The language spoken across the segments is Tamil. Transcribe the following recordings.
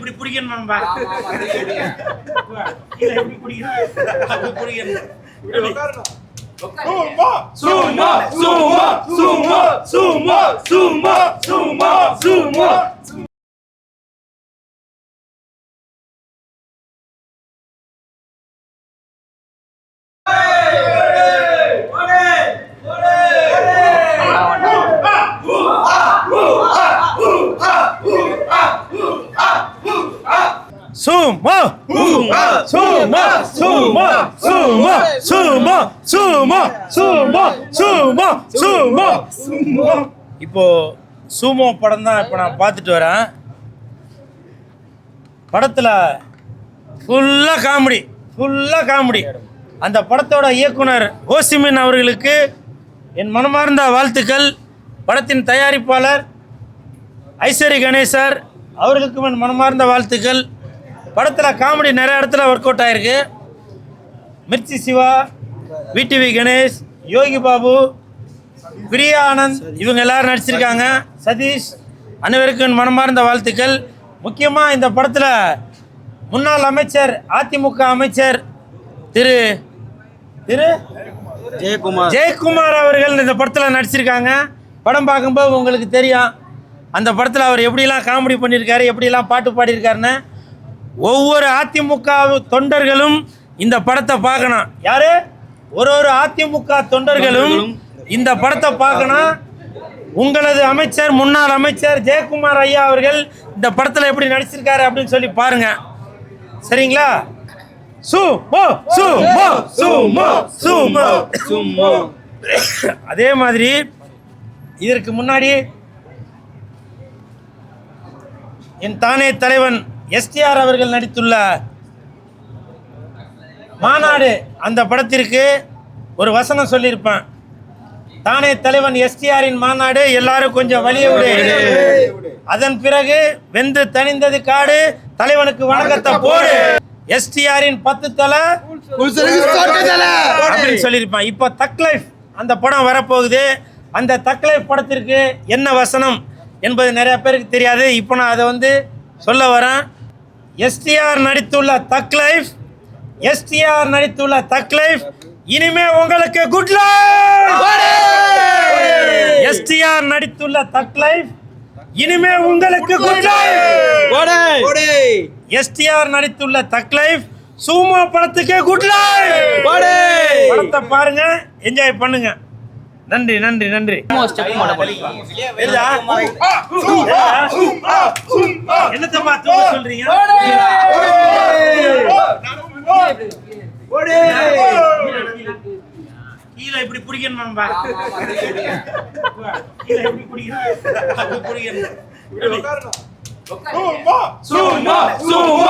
இப்படி பிடிக்கணும்பா. கீழே எப்படி பிடிக்கணும் அப்படி பிடிக்கணும். சும்மா சும்மா சும்மா சும்மா சும்மா சும்மா சும்மா சும்மா. சும்மா சும்மா சும்மா சும்மா சும்மா சும்மா சும்மா சும்மா சும்மா சும்மா சும்மா. இப்போ சூமோ படம் தான் இப்போ நான் பார்த்துட்டு வரேன். படத்தில் ஃபுல்லாக காமெடி. அந்த படத்தோட இயக்குனர் ஓசிமின் அவர்களுக்கு என் மனமார்ந்த வாழ்த்துக்கள். படத்தின் தயாரிப்பாளர் ஐஸ்வரி கணேசர் அவர்களுக்கும் என் மனமார்ந்த வாழ்த்துக்கள். படத்தில் காமெடி நிறைய இடத்துல ஒர்க் அவுட் ஆகிருக்கு. மிர்ச்சி சிவா, விடிவி கணேஷ், யோகி பாபு, பிரியா ஆனந்த் இவங்க எல்லாரும் நடிச்சிருக்காங்க. சதீஷ் அனைவருக்கும் என் மனமார்ந்த வாழ்த்துக்கள். முக்கியமாக இந்த படத்தில் முன்னாள் அமைச்சர், அதிமுக அமைச்சர் திரு ஜெயக்குமார் அவர்கள் இந்த படத்தில் நடிச்சிருக்காங்க. படம் பார்க்கும்போது உங்களுக்கு தெரியும் அந்த படத்தில் அவர் எப்படிலாம் காமெடி பண்ணியிருக்காரு, எப்படிலாம் பாட்டு பாடியிருக்காருன்னு. ஒவ்வொரு அதிமுக தொண்டர்களும் இந்த படத்தை பார்க்கணும். யாரு? ஒரு அதிமுக தொண்டர்களும் இந்த படத்தை பார்க்கணும். உங்களது அமைச்சர், முன்னாள் அமைச்சர் ஜெயக்குமார் ஐயா அவர்கள் இந்த படத்தில் எப்படி நடிச்சிருக்காரு அப்படின்னு சொல்லி பாருங்க. சரிங்களா? அதே மாதிரி இதற்கு முன்னாடி என் தானே தலைவன் எஸ்டிஆர் அவர்கள் நடித்துள்ள மாநாடு அந்த படத்திற்கு ஒரு வசனம் சொல்லியிருப்பேன். தானே தலைவன் எஸ்டிஆரின் மாநாடு எல்லாரும் கொஞ்சம் வலிய விடு, அதன் பிறகு வெந்து தணிந்தது காடு, தலைவனுக்கு வணக்கத்தை போடு, எஸ்டிஆரின் 10 தலை அப்படின்னு சொல்லியிருப்பான். இப்போ தக் லைஃப் அந்த படம் வரப்போகுது. அந்த தக் லைஃப் படத்திற்கு என்ன வசனம் என்பது நிறைய பேருக்கு தெரியாது. இப்போ நான் அதை சொல்ல வரேன். எஸ்டிஆர் நடித்துள்ள தக் லைஃப் இனிமே உங்களுக்கு குட் லைஃப். எஸ்டிஆர் நடித்துள்ள தக் லைஃப் இனிமே உங்களுக்கு குட் லைஃப். எஸ்டிஆர் நடித்துள்ள தக் லைஃப் சூமா படத்துக்கு குட் லைஃப். படத்தை பாருங்க, என்ஜாய் பண்ணுங்க. நன்றி. என்னத்தம்மா சொல்றீங்க? கீழே இப்படி பிடிக்கணும்பா. கீழே எப்படி பிடிக்கணும் அப்படி பிடிக்கணும். சும்மா சும்மா சும்மா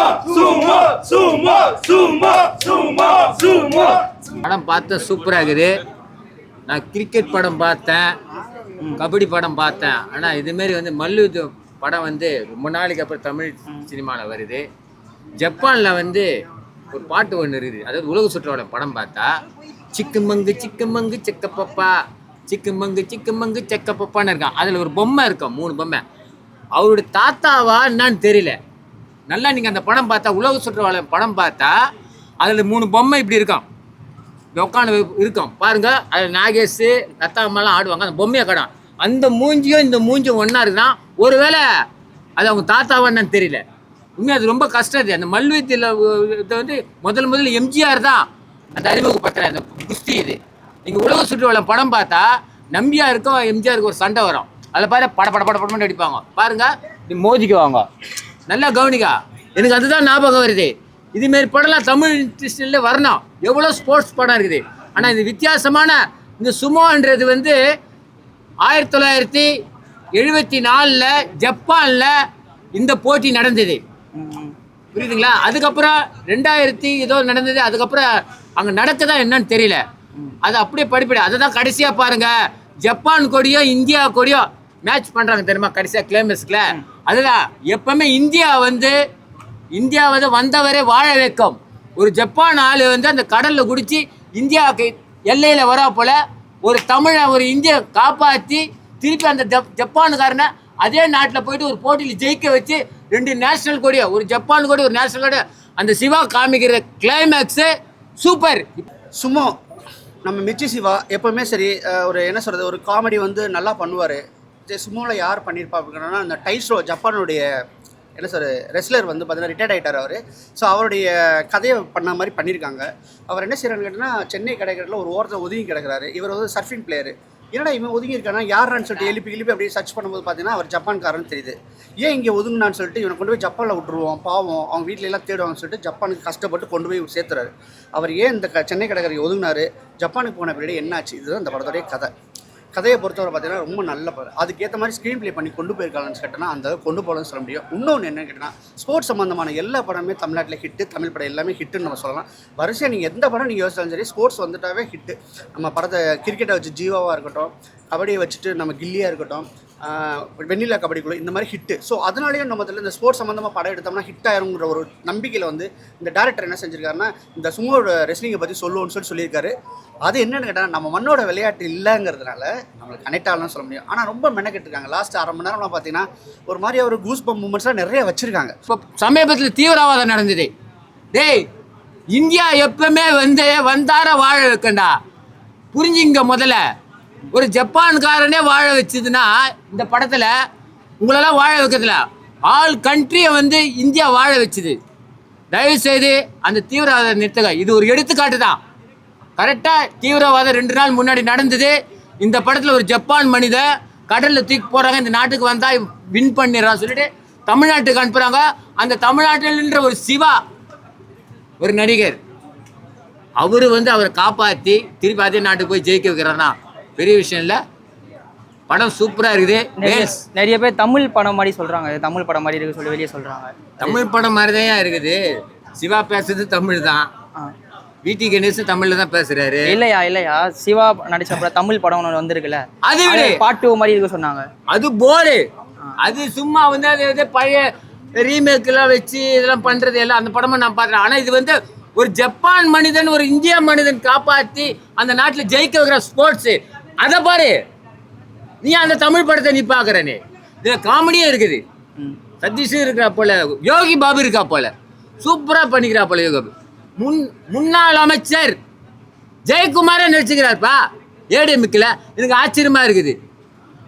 சும்மா சும்மா சும்மா சும்மா. படம் பார்த்த சூப்பராக இருக்குது. நான் கிரிக்கெட் படம் பார்த்தேன், கபடி படம் பார்த்தேன். ஆனால் இதுமாரி மல்யுத்த படம் ரொம்ப நாளைக்கு அப்புறம் தமிழ் சினிமாவில் வருது. ஜப்பானில் ஒரு பாட்டு ஒன்று இருக்குது. அதாவது உலக சுற்றுலா படம் பார்த்தா சிக்கு மங்கு செக்கப்பப்பா, சிக்கு மங்கு செக்கப்பப்பான்னு இருக்கான். அதில் ஒரு பொம்மை இருக்கும், 3 பொம்மை. அவருடைய தாத்தாவா என்னான்னு தெரியல. நல்லா நீங்கள் அந்த படம் பார்த்தா, உலக சுற்றுலா படம் பார்த்தா அதில் 3 பொம்மை இப்படி இருக்கும், உட்காந்து இருக்கும் பாருங்க. அதில் நாகேஷ் லதா அம்மாலாம் ஆடுவாங்க. அந்த பொம்மையை கடம் அந்த மூஞ்சியும் இந்த மூஞ்சியும் ஒன்றா இருக்குன்னா ஒருவேளை அது அவங்க தாத்தாவான்னு தெரியல. உண்மையாக அது ரொம்ப கஷ்டம். அது அந்த மல்யுத்தத்தில் முதல்ல எம்ஜிஆர் தான் அந்த அறிமுகப்படுத்துகிற அந்த குஸ்தி. இது நீங்கள் உலக சுற்றுலா படம் பார்த்தா நம்பியாருக்கும் எம்ஜிஆருக்கு ஒரு சண்டை வரும். அதில் பாரு படப்படப்படப்படன்னு அடிப்பாங்க பாருங்க. நீ மோதிக்குவாங்க. நல்லா கவனிக்கா. எனக்கு அதுதான் ஞாபகம் வருது. இதுமாரி படம்லாம் தமிழ் இண்டஸ்ட்ரியில் வரணும். எவ்வளோ ஸ்போர்ட்ஸ் படம் இருக்குது. ஆனால் இது வித்தியாசமான இந்த சுமோன்றது 1974 ஜப்பானில் இந்த போட்டி நடந்தது. புரியுதுங்களா? அதுக்கப்புறம் 2000 ஏதோ நடந்தது. அதுக்கப்புறம் அங்கே நடக்குதா என்னன்னு தெரியல. அது அப்படியே படிப்படி அதை தான் கடைசியாக பாருங்கள். ஜப்பான் கொடியோ இந்தியா கொடியோ மேட்ச் பண்ணுறாங்க தெரியுமா கடைசியாக கிளைமேக்ஸில். அதுதான் எப்பவுமே இந்தியா வந்தவரை வாழ வைக்கும். ஒரு ஜப்பான் ஆள் அந்த கடலில் குடிச்சு இந்தியாவுக்கு எல்லையில் வரா போல் ஒரு தமிழை ஒரு இந்தியை காப்பாற்றி திருப்பி அந்த ஜப்பானுக்காரனை அதே நாட்டில் போயிட்டு ஒரு போட்டியில் ஜெயிக்க வச்சு 2 நேஷனல் கொடியை, ஒரு ஜப்பான் கொடி ஒரு நேஷனல் கொடி, அந்த சிவா காமிக்கிற கிளைமேக்ஸு சூப்பர். சும்மா நம்ம மிர்ச்சி சிவா எப்போவுமே சரி ஒரு என்ன சொல்கிறது, ஒரு காமெடி வந்து நல்லா பண்ணுவார். சுமோவில் யார் பண்ணியிருப்பா அப்படின்னா அந்த டைஸ்ரோ ஜப்பானுடைய என்ன சார் ரெஸ்லர் வந்து பார்த்தீங்கன்னா ரிட்டையர்ட் ஆகிட்டார் அவர். ஸோ அவருடைய கதையை பண்ண மாதிரி பண்ணியிருக்காங்க. அவர் என்ன செய்கிறான்னு கேட்டிங்கன்னா சென்னை கிடைக்கிறதுல ஒரு ஓரத்தில் ஒதுங்கி கிடக்கிறாரு. இவர் வந்து சர்ஃபிங் பிளேயர். என்னடா இவன் ஒதுங்கி இருக்கானா யாரான்னு சொல்லிட்டு எழுப்பி அப்படியே சர்ச் பண்ணும்போது பார்த்தீங்கன்னா அவர் ஜப்பான்காரன்னு தெரியுது. ஏன் இங்கே ஒதுங்கினான்னு சொல்லிட்டு இவனை கொண்டு போய் ஜப்பானில் விட்டுருவோம், பாவம் அவங்க வீட்டில எல்லாம் தேடுவாங்கன்னு சொல்லிட்டு ஜப்பானுக்கு கஷ்டப்பட்டு கொண்டு போய் சேர்த்துறாரு. அவர் ஏன் இந்த சென்னை கடற்கரை ஒதுங்கினாரு, ஜப்பானுக்கு போன பின்னாடி என்னாச்சு, இதுதான் இந்த படத்தோடைய கதை. கதையை பொறுத்தவரை பார்த்தீங்கன்னா ரொம்ப நல்ல படம். அதுக்கேற்ற மாதிரி ஸ்க்ரீன் ப்ளே பண்ணி கொண்டு போயிருக்காங்கன்னு கேட்டோன்னா அந்த கொண்டு போகலன்னு சொல்ல முடியும். இன்னொன்று என்னன்னு கேட்டோன்னா ஸ்போர்ட்ஸ் சம்மந்தமான எல்லா படமே தமிழ்நாட்டில் ஹிட்டு, தமிழ் படம் எல்லாமே ஹிட்டுன்னு நம்ம சொல்லலாம். வரிசையாக நீங்கள் எந்த படம் நீங்கள் யோசிச்சாலும் சரி ஸ்போர்ட்ஸ் வந்துட்டாவே ஹிட்டு. நம்ம படத்தை கிரிக்கெட்டை வச்சு ஜீவாவாக இருக்கட்டும், கபடியை வச்சுட்டு நம்ம கில்லியாக இருக்கட்டும், வெண்ணிலா கபடிக்குள்ள இந்த மாதிரி ஹிட்டு. ஸோ அதனாலேயும் நம்ம இந்த ஸ்போர்ட்ஸ் சம்மந்தமாக படம் எடுத்தோம்னா ஹிட் ஆயிருங்கிற ஒரு நம்பிக்கையில் வந்து இந்த டேரக்டர் என்ன செஞ்சிருக்காருன்னா இந்த சுமோட ரெஸ்லிங்கை பற்றி சொல்லுவோன்னு சொல்லியிருக்காரு. அது என்னென்னு கேட்டால் நம்ம மண்ணோட விளையாட்டு இல்லைங்கிறதுனால நம்மளுக்கு கனெக்ட் ஆகலாம்னு சொல்ல முடியும். ஆனால் ரொம்ப மெனக்கெட்டுருக்காங்க. லாஸ்ட் 1/2 மணி நேரம்லாம் பார்த்தீங்கன்னா ஒரு மாதிரி ஒரு கூஸ் பம்ப் மூமெண்ட்ஸ்லாம் நிறைய வச்சுருக்காங்க. இப்போ சமீபத்தில் தீவிரவாதம் நடந்தது. டேய், இந்தியா எப்பவுமே வந்து வந்தார வாழ வைக்கண்டா, புரிஞ்சுங்க. முதல்ல ஒரு ஜப்பான்காரனே வாழ வச்சதுன்னா இந்த படத்தில் உங்களெல்லாம் வாழ வைக்கிறதுல ஆல் கண்ட்ரியை வந்து இந்தியா வாழ வச்சுது. தயவுசெய்து அந்த தீவிரவாதம் நிறுத்துங்க. இது ஒரு எடுத்துக்காட்டு தான். கரெக்டாக தீவிரவாதம் 2 நாள் முன்னாடி நடந்தது. இந்த படத்தில் ஒரு ஜப்பான் மனித கடலில் தூக்கி போகிறாங்க, இந்த நாட்டுக்கு வந்தால் வின் பண்ணிடுறான்னு சொல்லிட்டு தமிழ்நாட்டுக்கு அனுப்புகிறாங்க. அந்த தமிழ்நாட்டில்ன்ற ஒரு சிவா ஒரு நடிகர், அவர் வந்து அவரை காப்பாற்றி திருப்பி அதே நாட்டுக்கு போய் ஜெயிக்க வைக்கிறாருன்னா பெரிய விஷயம் இல்லை. படம் சூப்பராக இருக்குது. நிறைய பேர் தமிழ் படம் மாதிரி சொல்கிறாங்க, தமிழ் படம் மாதிரி இருக்கு சொல்லி வெளியே சொல்கிறாங்க. தமிழ் படம் மாதிரி தான் இருக்குது. சிவா பேசுறது தமிழ் தான். விடி கணேஷ் தமிழ்ல தான் பேசுறாரு. இல்லையா சிவா நடிச்ச படம் தமிழ் படம் ஒன்று வந்திருக்குல்ல, அது பாட்டு மாதிரி இருக்கு சொன்னாங்க. அது போரு. அது சும்மா வந்து அது பழைய ரீமேக் எல்லாம் வச்சு இதெல்லாம் பண்றது எல்லாம் அந்த படமா நான் பாக்குறேன். ஆனா இது வந்து ஒரு ஜப்பான் மனிதன் ஒரு இந்திய மனிதன் காப்பாத்தி அந்த நாட்டுல ஜெயிக்க வைக்கிற ஸ்போர்ட்ஸ். அத பாரு, நீ அந்த தமிழ் படத்தை நீ பாக்குற. நீ இதுல காமெடியும் இருக்குது, சதீஷும் இருக்கிறா போல, யோகி பாபு இருக்கா போல, சூப்பரா பண்ணிக்கிறா போல. யோகி முன்னாள் அமைச்சர் ஜெயக்குமாரே நடிச்சுக்கிறார்ப்பா ஏடிஎம்கில். எனக்கு ஆச்சரியமா இருக்குது.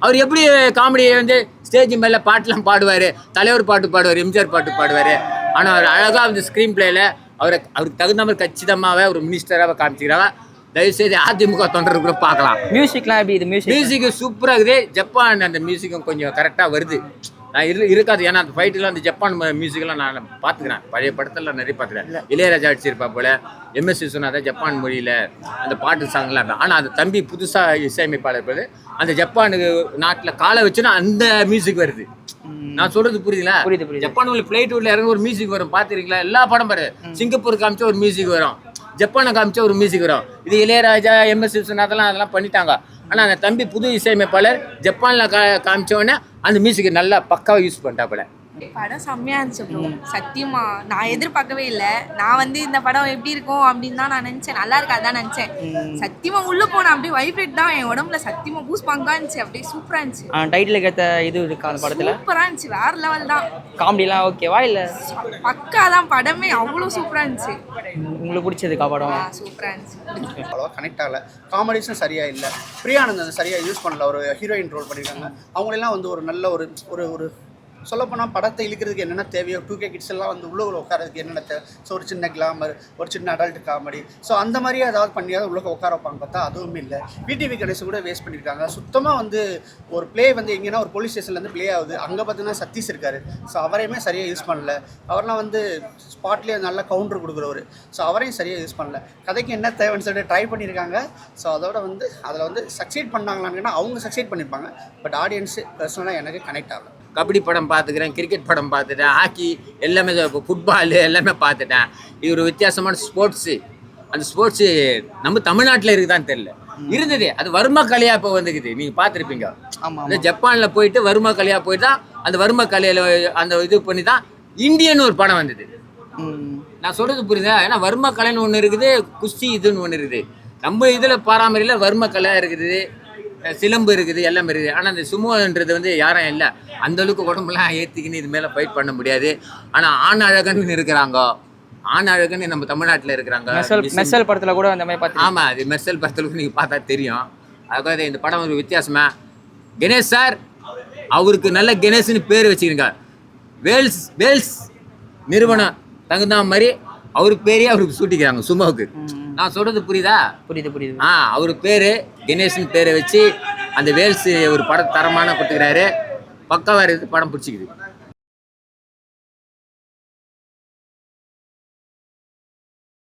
அவர் எப்படி காமெடியை வந்து ஸ்டேஜ் மேலே பாட்டெலாம் பாடுவார், தலைவர் பாட்டு பாடுவார், எம்ஜிஆர் பாட்டு பாடுவார். ஆனால் அவர் அழகாக அந்த ஸ்க்ரீன் பிளேயில் அவருக்கு தகுந்த மாதிரி கச்சிதமாக ஒரு மினிஸ்டராக காமிச்சிக்கிறாங்க. தயவுசெய்து அதிமுக தொண்டர் கூட பார்க்கலாம். மியூசிக்லாம் எப்படி இது? மியூசிக் சூப்பராக இருக்குது. ஜப்பான் அந்த மியூசிக்கும் கொஞ்சம் கரெக்டாக வருது. நான் இருக்காது, ஏன்னா அந்த ஃபைட்டுலாம் அந்த ஜப்பான் மியூசிக்லாம் நான் பார்த்துக்கிறேன். பழைய படத்தில் நிறைய பார்த்துக்கிறேன். இளையராஜா அடிச்சிருப்பா போல, எம்எஸ் விஸ்வநாதன் ஜப்பான் மொழியில் அந்த பாட்டு சாங்லாம் இருக்கும். ஆனால் அந்த தம்பி புதுசாக இசையமைப்பாளர் போது அந்த ஜப்பானுக்கு நாட்டில் காலை வச்சுன்னா அந்த மியூசிக் வருது. நான் சொல்றது புரியுதுங்களா? ஜப்பான் ஃப்ளைட் உள்ள இறங்க ஒரு மியூசிக் வரும், பார்த்துருக்கீங்களா? எல்லா படம் பாரு. சிங்கப்பூர் காமிச்சா ஒரு மியூசிக் வரும், ஜப்பானை காமிச்சா ஒரு மியூசிக் வரும். இது இளையராஜா எம்எஸ் விஸ்வநாதெல்லாம் அதெல்லாம் பண்ணிட்டாங்க. ஆனால் அந்த தம்பி புது இசையமைப்பாளர் ஜப்பானில் காமிச்சோடனே அந்த மியூசிக் நல்லா பக்காவாக யூஸ் பண்ணிட்டாப்புல. படம் செம்மையா இருந்துச்சு ப்ரோ. சத்தியமா நான் எதிர்பார்க்கவே இல்லை. நான் வந்து இந்த படம் எப்படி இருக்கும் அப்படின்னு தான் நான் நினைச்சேன். நல்லா இருக்காதான் நினைச்சேன். சத்தியமா உள்ள போனேன், அப்படியே வைப்ரேட் தான் என் உடம்புல. சத்தியமா பூஸ் பங்கா இருந்துச்சு, அப்படியே சூப்பரா இருந்துச்சு. டைட்டிலுக்கு ஏற்ற இது இருக்கா அந்த படத்துல? சூப்பரா இருந்துச்சு, வேற லெவல் தான். காமெடிலாம் ஓகேவா இல்லை? பக்கா தான், படமே அவ்வளோ சூப்பரா இருந்துச்சு. உங்களுக்கு பிடிச்சதுக்கா படம்? சூப்பரா இருந்துச்சு. அவ்வளோவா கனெக்ட் ஆகல. காமெடிஸும் சரியா இல்லை. பிரியானந்த் சரியா யூஸ் பண்ணல. ஒரு ஹீரோயின் ரோல் பண்ணியிருக்காங்க. அவங்களெல்லாம் வந்து ஒரு நல்ல ஒரு ஒரு சொல்லப்போனால் படத்தை இழுக்கிறதுக்கு என்னென்ன தேவையோ 2K கிட்ஸ் எல்லாம் வந்து உள்ள உட்காரதுக்கு என்னென்ன தேவை. ஸோ ஒரு சின்ன கிளாமர், ஒரு சின்ன அடல்ட் காமெடி, ஸோ அந்த மாதிரியே ஏதாவது பண்ணியாவது உள்ள உட்கார வைப்பாங்க. பார்த்தா அதுவுமே இல்லை. விடிவி கணேஷ் கூட வேஸ்ட் பண்ணியிருக்காங்க. சுத்தமாக வந்து ஒரு பிளே வந்து எங்கேன்னா ஒரு போலீஸ் ஸ்டேஷன்லேருந்து பிளே ஆகுது. அங்கே பார்த்தீங்கன்னா சதீஷ் இருக்கார். ஸோ அவரையுமே சரியாக யூஸ் பண்ணல. அவரெலாம் வந்து ஸ்பாட்லேயே நல்லா கவுண்டர் கொடுக்குறவர். ஸோ அவரையும் சரியாக யூஸ் பண்ணல. கதைக்கு என்ன தேவைன்னு சொல்லிட்டு ட்ரை பண்ணியிருக்காங்க. ஸோ அதோட வந்து அதில் வந்து சக்சீட் பண்ணாங்களான்னு அவங்க சக்சீட் பண்ணியிருப்பாங்க. பட் ஆடியன்ஸு பர்சனலாக எனக்கு கனெக்ட் ஆகலை. கபடி படம் பார்த்துக்கிறேன், கிரிக்கெட் படம் பார்த்துட்டேன், ஹாக்கி எல்லாமே, ஃபுட்பால் எல்லாமே பார்த்துட்டேன். இது ஒரு வித்தியாசமான ஸ்போர்ட்ஸு. அந்த ஸ்போர்ட்ஸு நம்ம தமிழ்நாட்டில் இருக்குதான்னு தெரியல. இருந்தது, அது வர்மா கலையாக இப்போ வந்துக்குது. நீங்கள் பார்த்துருப்பீங்க. அந்த ஜப்பானில் போயிட்டு வர்மா கலையாக போயிட்டு தான் அந்த வர்மா கலையில் அந்த இது பண்ணி தான் இந்தியன்னு ஒரு படம் வந்தது. நான் சொல்கிறது புரியுதா? ஏன்னா வர்மா கலைன்னு ஒன்று இருக்குது, குஸ்தி இதுன்னு ஒன்று இருக்குது. நம்ம இதில் பாரம்பரியில் வர்மா கலையாக இருக்குது. சிலம்பு இருக்குது, எல்லாமே இருக்குது. ஆனால் இந்த சுமோன்றது வந்து யாரும் இல்லை, அந்த அளவுக்கு உடம்புலாம் ஏற்றிக்கின்னு இது மேலே ஃபைட் பண்ண முடியாது. ஆனால் ஆண் அழகன்னு இருக்கிறாங்க, ஆண் அழகன்னு நம்ம தமிழ்நாட்டில் இருக்கிறாங்க. மெர்சல் படத்துல கூட அந்த மாதிரி பார்த்து. ஆமாம், அது மெர்சல் படத்தில் நீங்கள் பார்த்தா தெரியும். அதுக்காக இந்த படம் ஒரு வித்தியாசமா. கணேஷ் சார் அவருக்கு நல்ல கணேஷ்னு பேர் வச்சுக்கிறீங்க. வேல்ஸ் நிறுவனம் தகுந்த மாதிரி அவருக்கு பேரே அவருக்கு சூட்டிக்கிறாங்க சும்மாவுக்கு. நான் சொல்றது புரியுதா? புரியுது. அவரு பேரு கணேஷ்னு பேரை வச்சு அந்த வேல்ஸ் ஒரு படம் தரமான கொடுத்துக்கிறாரு. பக்காவா இருக்குது, படம் பிடிச்சிக்குது.